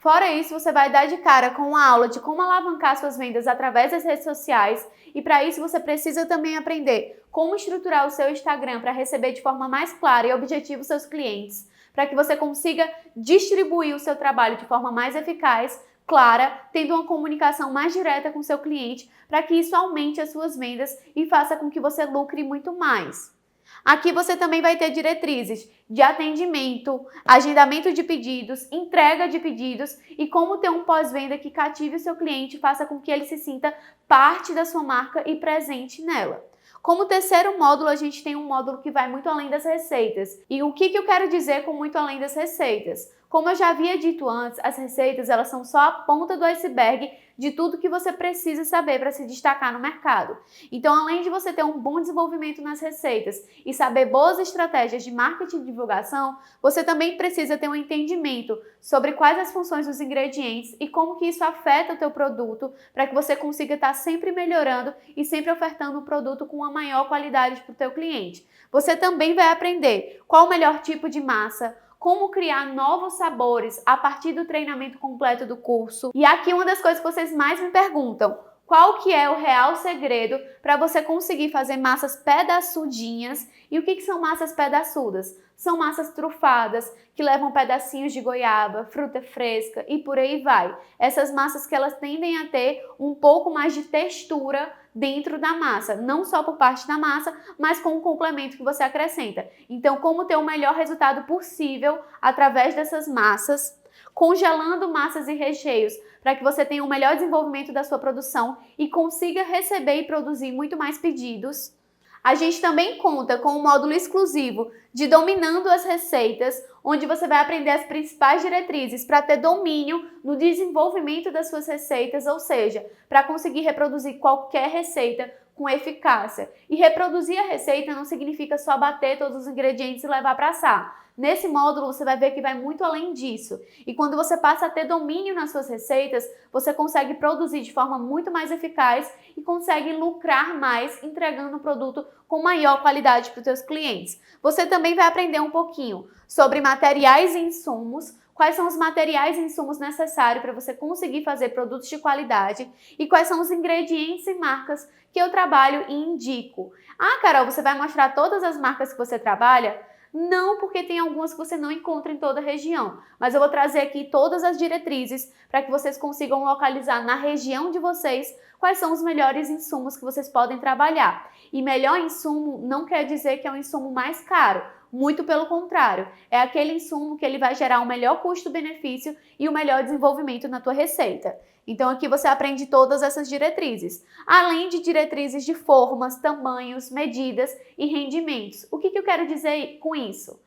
Fora isso, você vai dar de cara com uma aula de como alavancar suas vendas através das redes sociais e para isso você precisa também aprender como estruturar o seu Instagram para receber de forma mais clara e objetiva os seus clientes, para que você consiga distribuir o seu trabalho de forma mais eficaz, clara, tendo uma comunicação mais direta com o seu cliente, para que isso aumente as suas vendas e faça com que você lucre muito mais. Aqui você também vai ter diretrizes de atendimento, agendamento de pedidos, entrega de pedidos e como ter um pós-venda que cative o seu cliente e faça com que ele se sinta parte da sua marca e presente nela. Como terceiro módulo, a gente tem um módulo que vai muito além das receitas. E o que eu quero dizer com muito além das receitas? Como eu já havia dito antes, as receitas elas são só a ponta do iceberg de tudo que você precisa saber para se destacar no mercado. Então, além de você ter um bom desenvolvimento nas receitas e saber boas estratégias de marketing e divulgação, você também precisa ter um entendimento sobre quais as funções dos ingredientes e como que isso afeta o teu produto para que você consiga estar sempre melhorando e sempre ofertando um produto com uma maior qualidade para o teu cliente. Você também vai aprender qual o melhor tipo de massa, como criar novos sabores a partir do treinamento completo do curso. E aqui uma das coisas que vocês mais me perguntam, qual que é o real segredo para você conseguir fazer massas pedaçudinhas? E o que são massas pedaçudas? São massas trufadas, que levam pedacinhos de goiaba, fruta fresca e por aí vai. Essas massas que elas tendem a ter um pouco mais de textura dentro da massa, não só por parte da massa, mas com o complemento que você acrescenta. Então, como ter o melhor resultado possível através dessas massas, congelando massas e recheios para que você tenha o melhor desenvolvimento da sua produção e consiga receber e produzir muito mais pedidos. A gente também conta com um módulo exclusivo de Dominando as Receitas, onde você vai aprender as principais diretrizes para ter domínio no desenvolvimento das suas receitas, ou seja, para conseguir reproduzir qualquer receita com eficácia. E reproduzir a receita não significa só bater todos os ingredientes e levar para assar. Nesse módulo você vai ver que vai muito além disso. E quando você passa a ter domínio nas suas receitas, você consegue produzir de forma muito mais eficaz e consegue lucrar mais entregando um produto com maior qualidade para os seus clientes. Você também vai aprender um pouquinho sobre materiais e insumos, quais são os materiais e insumos necessários para você conseguir fazer produtos de qualidade e quais são os ingredientes e marcas que eu trabalho e indico. Ah, Carol, você vai mostrar todas as marcas que você trabalha? Não, porque tem algumas que você não encontra em toda a região, mas eu vou trazer aqui todas as diretrizes para que vocês consigam localizar na região de vocês quais são os melhores insumos que vocês podem trabalhar. E melhor insumo não quer dizer que é um insumo mais caro, muito pelo contrário, é aquele insumo que ele vai gerar um melhor custo-benefício e um melhor desenvolvimento na tua receita. Então aqui você aprende todas essas diretrizes, além de diretrizes de formas, tamanhos, medidas e rendimentos. O que eu quero dizer com isso?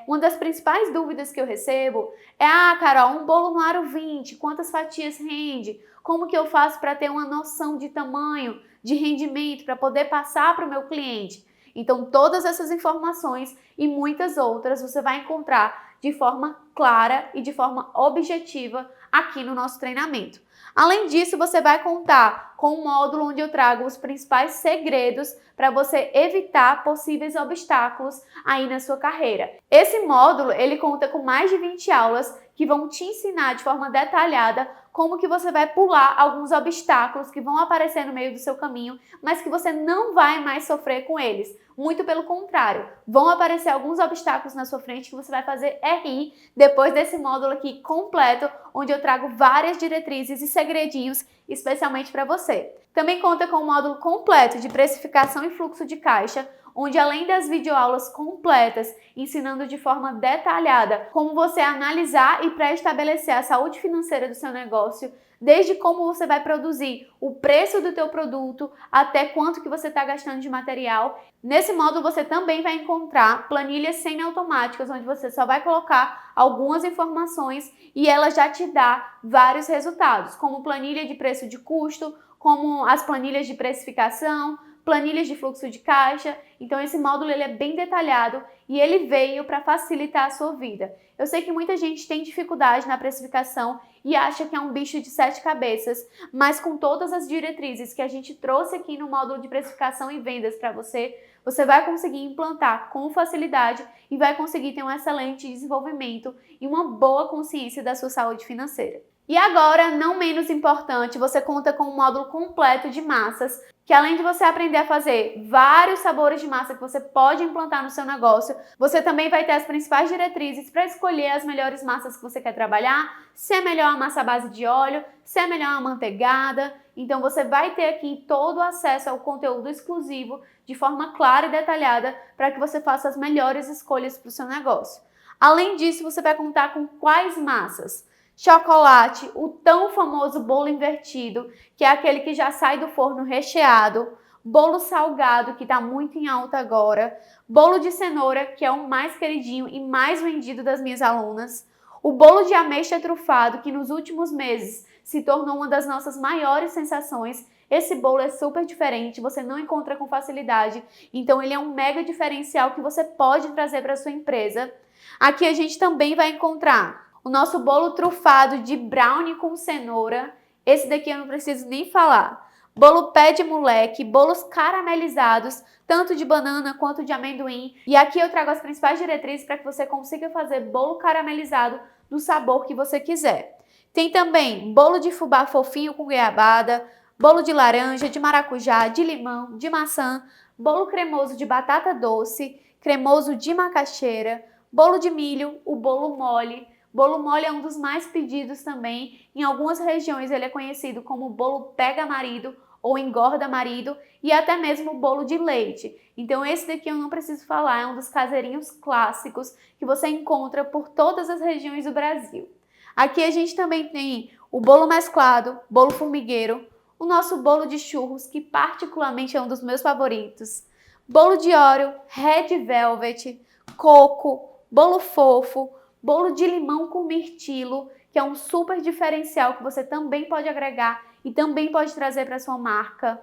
Uma das principais dúvidas que eu recebo é: ah, Carol, um bolo no aro 20, quantas fatias rende? Como que eu faço para ter uma noção de tamanho, de rendimento, para poder passar para o meu cliente? Então todas essas informações e muitas outras você vai encontrar de forma clara e de forma objetiva aqui no nosso treinamento. Além disso, você vai contar com um módulo onde eu trago os principais segredos para você evitar possíveis obstáculos aí na sua carreira. Esse módulo, ele conta com mais de 20 aulas que vão te ensinar de forma detalhada como que você vai pular alguns obstáculos que vão aparecer no meio do seu caminho, mas que você não vai mais sofrer com eles. Muito pelo contrário, vão aparecer alguns obstáculos na sua frente que você vai fazer rir depois desse módulo aqui completo, onde eu trago várias diretrizes e segredinhos especialmente para você. Também conta com um módulo completo de precificação e fluxo de caixa, onde além das videoaulas completas, ensinando de forma detalhada como você analisar e pré-estabelecer a saúde financeira do seu negócio, desde como você vai produzir, o preço do teu produto, até quanto que você está gastando de material. Nesse módulo você também vai encontrar planilhas semiautomáticas, onde você só vai colocar algumas informações e ela já te dá vários resultados, como planilha de preço de custo, como as planilhas de precificação, planilhas de fluxo de caixa. Então esse módulo ele é bem detalhado e ele veio para facilitar a sua vida. Eu sei que muita gente tem dificuldade na precificação e acha que é um bicho de 7 cabeças, mas com todas as diretrizes que a gente trouxe aqui no módulo de precificação e vendas para você, você vai conseguir implantar com facilidade e vai conseguir ter um excelente desenvolvimento e uma boa consciência da sua saúde financeira. E agora, não menos importante, você conta com um módulo completo de massas, que além de você aprender a fazer vários sabores de massa que você pode implantar no seu negócio, você também vai ter as principais diretrizes para escolher as melhores massas que você quer trabalhar, se é melhor a massa à base de óleo, se é melhor a manteigada. Então você vai ter aqui todo o acesso ao conteúdo exclusivo de forma clara e detalhada para que você faça as melhores escolhas para o seu negócio. Além disso, você vai contar com quais massas? Chocolate, o tão famoso bolo invertido, que é aquele que já sai do forno recheado, bolo salgado, que está muito em alta agora, bolo de cenoura, que é o mais queridinho e mais vendido das minhas alunas, o bolo de ameixa trufado, que nos últimos meses se tornou uma das nossas maiores sensações. Esse bolo é super diferente, você não encontra com facilidade, então ele é um mega diferencial que você pode trazer para sua empresa. Aqui a gente também vai encontrar o nosso bolo trufado de brownie com cenoura. Esse daqui eu não preciso nem falar. Bolo pé de moleque, bolos caramelizados, tanto de banana quanto de amendoim. E aqui eu trago as principais diretrizes para que você consiga fazer bolo caramelizado do sabor que você quiser. Tem também bolo de fubá fofinho com goiabada, bolo de laranja, de maracujá, de limão, de maçã, bolo cremoso de batata doce, cremoso de macaxeira, bolo de milho, o bolo mole. Bolo mole é um dos mais pedidos também. Em algumas regiões ele é conhecido como bolo pega marido ou engorda marido e até mesmo bolo de leite. Então esse daqui eu não preciso falar, é um dos caseirinhos clássicos que você encontra por todas as regiões do Brasil. Aqui a gente também tem o bolo mesclado, bolo formigueiro, o nosso bolo de churros, que particularmente é um dos meus favoritos, bolo de Oreo, Red Velvet, coco, bolo fofo, bolo de limão com mirtilo, que é um super diferencial que você também pode agregar e também pode trazer para sua marca.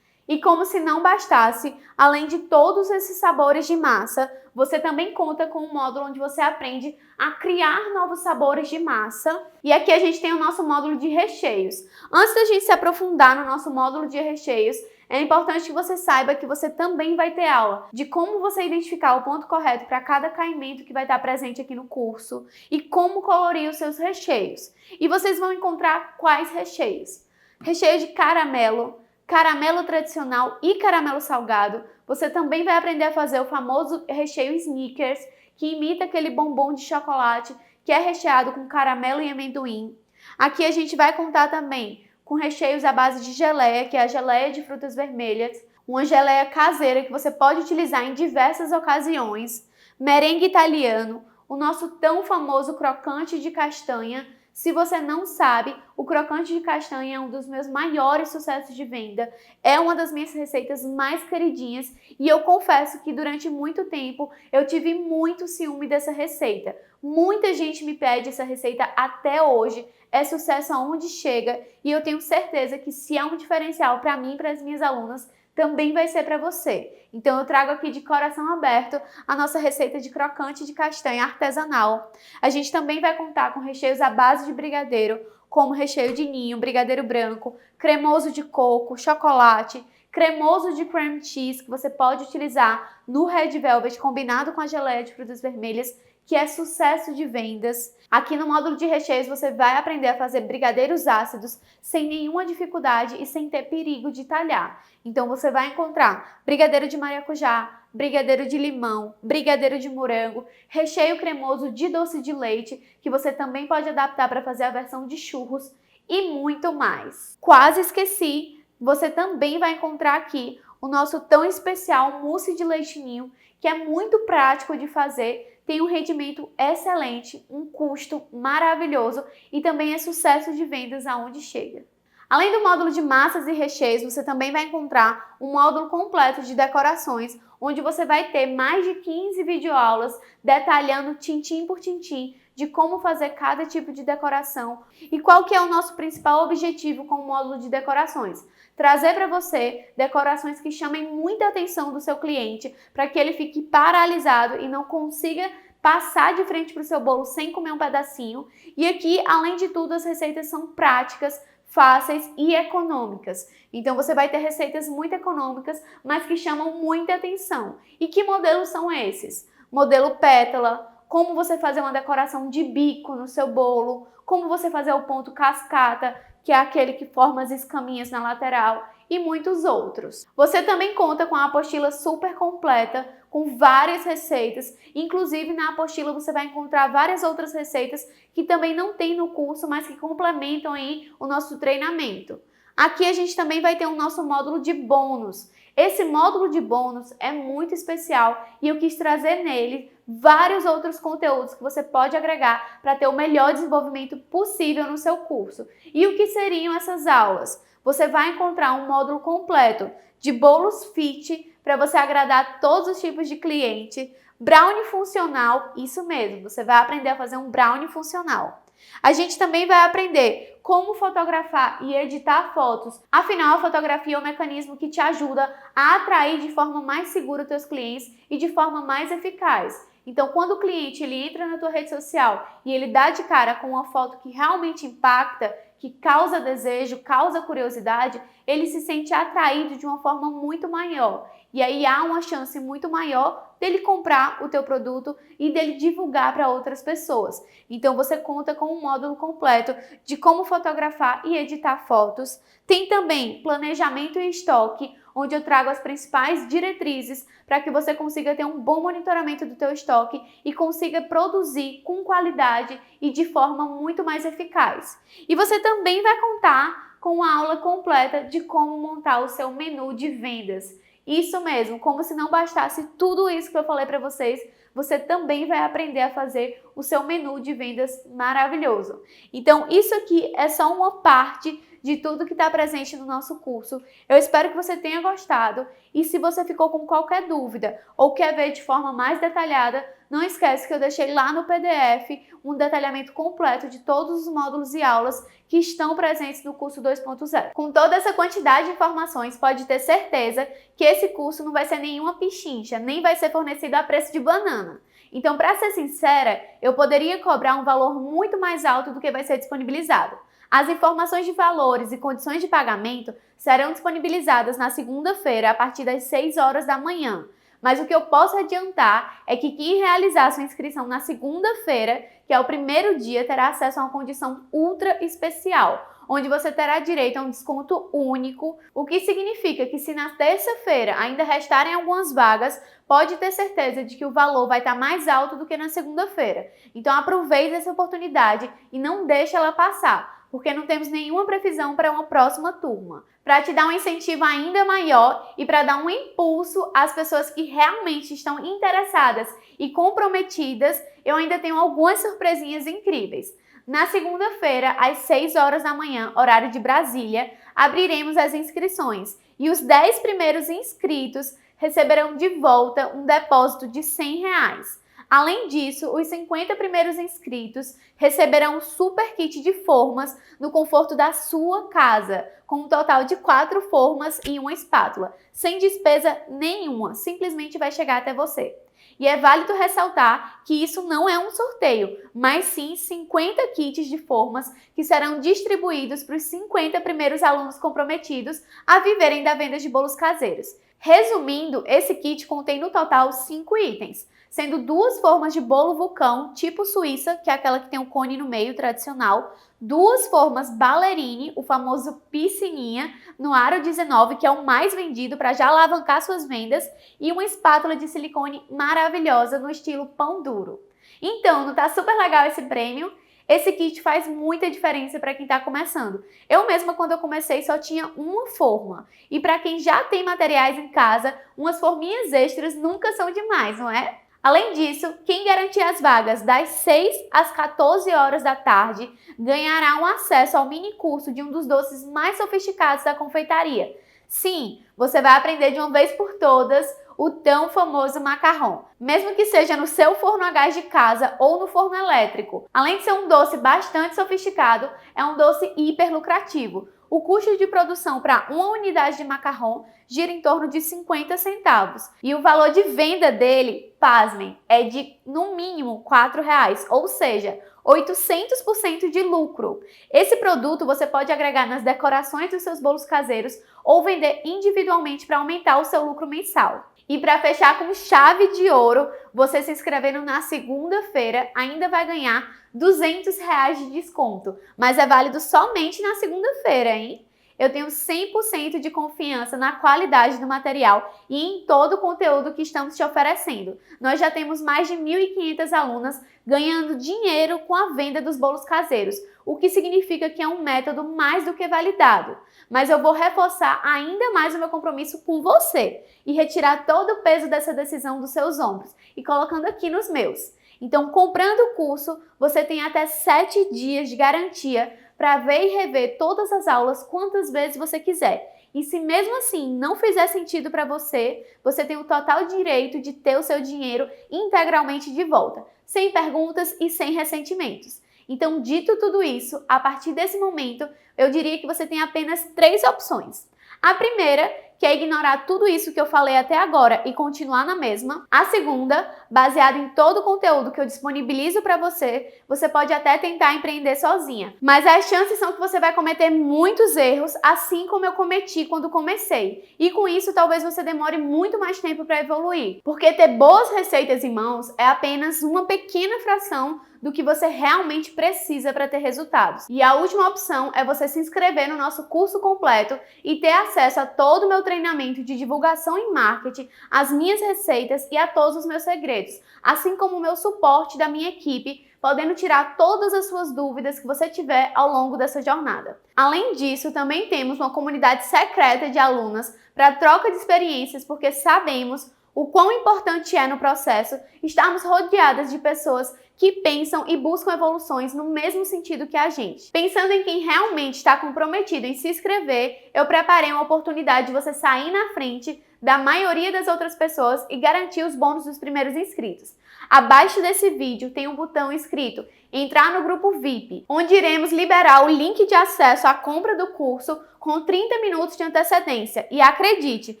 E como se não bastasse, além de todos esses sabores de massa, você também conta com um módulo onde você aprende a criar novos sabores de massa. E aqui a gente tem o nosso módulo de recheios. Antes da gente se aprofundar no nosso módulo de recheios, é importante que você saiba que você também vai ter aula de como você identificar o ponto correto para cada caimento que vai estar presente aqui no curso e como colorir os seus recheios. E vocês vão encontrar quais recheios? Recheio de caramelo, caramelo tradicional e caramelo salgado. Você também vai aprender a fazer o famoso recheio Snickers, que imita aquele bombom de chocolate que é recheado com caramelo e amendoim. Aqui a gente vai contar também com recheios à base de geleia, que é a geleia de frutas vermelhas, uma geleia caseira que você pode utilizar em diversas ocasiões, merengue italiano, o nosso tão famoso crocante de castanha. Se você não sabe, o crocante de castanha é um dos meus maiores sucessos de venda, é uma das minhas receitas mais queridinhas e eu confesso que durante muito tempo eu tive muito ciúme dessa receita. Muita gente me pede essa receita até hoje, é sucesso aonde chega e eu tenho certeza que se é um diferencial para mim e para as minhas alunas, também vai ser para você. Então eu trago aqui de coração aberto a nossa receita de crocante de castanha artesanal. A gente também vai contar com recheios à base de brigadeiro, como recheio de ninho, brigadeiro branco, cremoso de coco, chocolate, cremoso de cream cheese, que você pode utilizar no Red Velvet combinado com a geleia de frutas vermelhas, que é sucesso de vendas. Aqui no módulo de recheios você vai aprender a fazer brigadeiros ácidos sem nenhuma dificuldade e sem ter perigo de talhar. Então você vai encontrar brigadeiro de maracujá, brigadeiro de limão, brigadeiro de morango, recheio cremoso de doce de leite, que você também pode adaptar para fazer a versão de churros e muito mais. Quase esqueci, você também vai encontrar aqui o nosso tão especial mousse de leite ninho, que é muito prático de fazer, tem um rendimento excelente, um custo maravilhoso e também é sucesso de vendas aonde chega. Além do módulo de massas e recheios, você também vai encontrar um módulo completo de decorações, onde você vai ter mais de 15 videoaulas detalhando tintim por tintim de como fazer cada tipo de decoração e qual que é o nosso principal objetivo com o módulo de decorações. Trazer para você decorações que chamem muita atenção do seu cliente para que ele fique paralisado e não consiga passar de frente para o seu bolo sem comer um pedacinho. E aqui, além de tudo, as receitas são práticas, fáceis e econômicas. Então você vai ter receitas muito econômicas, mas que chamam muita atenção. E que modelos são esses? Modelo pétala, como você fazer uma decoração de bico no seu bolo, como você fazer o ponto cascata, que é aquele que forma as escaminhas na lateral, e muitos outros. Você também conta com a apostila super completa, com várias receitas, inclusive na apostila você vai encontrar várias outras receitas que também não tem no curso, mas que complementam aí o nosso treinamento. Aqui a gente também vai ter o nosso módulo de bônus. Esse módulo de bônus é muito especial e eu quis trazer nele vários outros conteúdos que você pode agregar para ter o melhor desenvolvimento possível no seu curso. E o que seriam essas aulas? Você vai encontrar um módulo completo de bolos fit para você agradar todos os tipos de cliente, brownie funcional, isso mesmo, você vai aprender a fazer um brownie funcional. A gente também vai aprender como fotografar e editar fotos. Afinal, a fotografia é um mecanismo que te ajuda a atrair de forma mais segura os teus clientes e de forma mais eficaz. Então, quando o cliente ele entra na tua rede social e ele dá de cara com uma foto que realmente impacta, que causa desejo, causa curiosidade, ele se sente atraído de uma forma muito maior. E aí há uma chance muito maior dele comprar o teu produto e dele divulgar para outras pessoas. Então você conta com um módulo completo de como fotografar e editar fotos. Tem também planejamento e estoque, onde eu trago as principais diretrizes para que você consiga ter um bom monitoramento do teu estoque e consiga produzir com qualidade e de forma muito mais eficaz. E você também vai contar com uma aula completa de como montar o seu menu de vendas. Isso mesmo, como se não bastasse tudo isso que eu falei para vocês, você também vai aprender a fazer o seu menu de vendas maravilhoso. Então, isso aqui é só uma parte de tudo que está presente no nosso curso. Eu espero que você tenha gostado e se você ficou com qualquer dúvida ou quer ver de forma mais detalhada, não esquece que eu deixei lá no PDF um detalhamento completo de todos os módulos e aulas que estão presentes no curso 2.0. Com toda essa quantidade de informações, pode ter certeza que esse curso não vai ser nenhuma pichincha, nem vai ser fornecido a preço de banana. Então, para ser sincera, eu poderia cobrar um valor muito mais alto do que vai ser disponibilizado. As informações de valores e condições de pagamento serão disponibilizadas na segunda-feira a partir das 6 horas da manhã. Mas o que eu posso adiantar é que quem realizar sua inscrição na segunda-feira, que é o primeiro dia, terá acesso a uma condição ultra especial, onde você terá direito a um desconto único, o que significa que se na terça-feira ainda restarem algumas vagas, pode ter certeza de que o valor vai estar mais alto do que na segunda-feira. Então aproveite essa oportunidade e não deixe ela passar, porque não temos nenhuma previsão para uma próxima turma. Para te dar um incentivo ainda maior e para dar um impulso às pessoas que realmente estão interessadas e comprometidas, eu ainda tenho algumas surpresinhas incríveis. Na segunda-feira, às 6 horas da manhã, horário de Brasília, abriremos as inscrições e os 10 primeiros inscritos receberão de volta um depósito de R$100. Além disso, os 50 primeiros inscritos receberão um super kit de formas no conforto da sua casa, com um total de 4 formas e uma espátula, sem despesa nenhuma, simplesmente vai chegar até você. E é válido ressaltar que isso não é um sorteio, mas sim 50 kits de formas que serão distribuídos para os 50 primeiros alunos comprometidos a viverem da venda de bolos caseiros. Resumindo, esse kit contém no total 5 itens, sendo 2 formas de bolo vulcão tipo Suíça, que é aquela que tem um cone no meio tradicional, 2 formas ballerine, o famoso piscininha, no aro 19, que é o mais vendido para já alavancar suas vendas, e uma espátula de silicone maravilhosa no estilo pão duro. Então, não tá super legal esse prêmio? Esse kit faz muita diferença para quem está começando. Eu mesma, quando eu comecei, só tinha uma forma. E para quem já tem materiais em casa, umas forminhas extras nunca são demais, não é? Além disso, quem garantir as vagas das 6 às 14 horas da tarde ganhará um acesso ao mini curso de um dos doces mais sofisticados da confeitaria. Sim, você vai aprender de uma vez por todas o tão famoso macarrão, mesmo que seja no seu forno a gás de casa ou no forno elétrico. Além de ser um doce bastante sofisticado, é um doce hiper lucrativo. O custo de produção para uma unidade de macarrão gira em torno de 50 centavos. E o valor de venda dele, pasmem, é de no mínimo R$4, ou seja, 800% de lucro. Esse produto você pode agregar nas decorações dos seus bolos caseiros ou vender individualmente para aumentar o seu lucro mensal. E para fechar com chave de ouro, você se inscrevendo na segunda-feira ainda vai ganhar R$200 de desconto, mas é válido somente na segunda-feira, hein? Eu tenho 100% de confiança na qualidade do material e em todo o conteúdo que estamos te oferecendo. Nós já temos mais de 1.500 alunas ganhando dinheiro com a venda dos bolos caseiros, o que significa que é um método mais do que validado. Mas eu vou reforçar ainda mais o meu compromisso com você e retirar todo o peso dessa decisão dos seus ombros e colocando aqui nos meus. Então, comprando o curso, você tem até 7 dias de garantia para ver e rever todas as aulas quantas vezes você quiser. E se mesmo assim não fizer sentido para você, você tem o total direito de ter o seu dinheiro integralmente de volta, sem perguntas e sem ressentimentos. Então, dito tudo isso, a partir desse momento, eu diria que você tem apenas 3 opções. A primeira, que é ignorar tudo isso que eu falei até agora e continuar na mesma. A segunda, baseada em todo o conteúdo que eu disponibilizo para você, você pode até tentar empreender sozinha. Mas as chances são que você vai cometer muitos erros, assim como eu cometi quando comecei. E com isso, talvez você demore muito mais tempo para evoluir. Porque ter boas receitas em mãos é apenas uma pequena fração do que você realmente precisa para ter resultados. E a última opção é você se inscrever no nosso curso completo e ter acesso a todo o meu treinamento de divulgação e marketing, as minhas receitas e a todos os meus segredos, assim como o meu suporte da minha equipe, podendo tirar todas as suas dúvidas que você tiver ao longo dessa jornada. Além disso, também temos uma comunidade secreta de alunas para troca de experiências, porque sabemos o quão importante é no processo estarmos rodeadas de pessoas que pensam e buscam evoluções no mesmo sentido que a gente. Pensando em quem realmente está comprometido em se inscrever, eu preparei uma oportunidade de você sair na frente da maioria das outras pessoas e garantir os bônus dos primeiros inscritos. Abaixo desse vídeo tem um botão escrito Entrar no grupo VIP, onde iremos liberar o link de acesso à compra do curso com 30 minutos de antecedência. E acredite,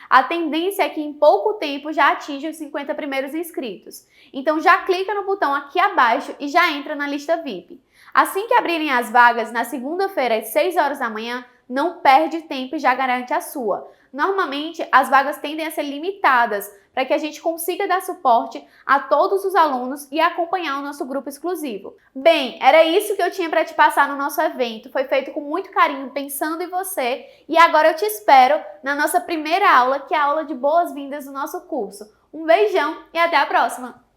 a tendência é que em pouco tempo já atinja os 50 primeiros inscritos. Então já clica no botão aqui abaixo e já entra na lista VIP. Assim que abrirem as vagas, na segunda-feira às 6 horas da manhã, não perde tempo e já garante a sua. Normalmente, as vagas tendem a ser limitadas para que a gente consiga dar suporte a todos os alunos e acompanhar o nosso grupo exclusivo. Bem, era isso que eu tinha para te passar no nosso evento. Foi feito com muito carinho, pensando em você. E agora eu te espero na nossa primeira aula, que é a aula de boas-vindas do nosso curso. Um beijão e até a próxima!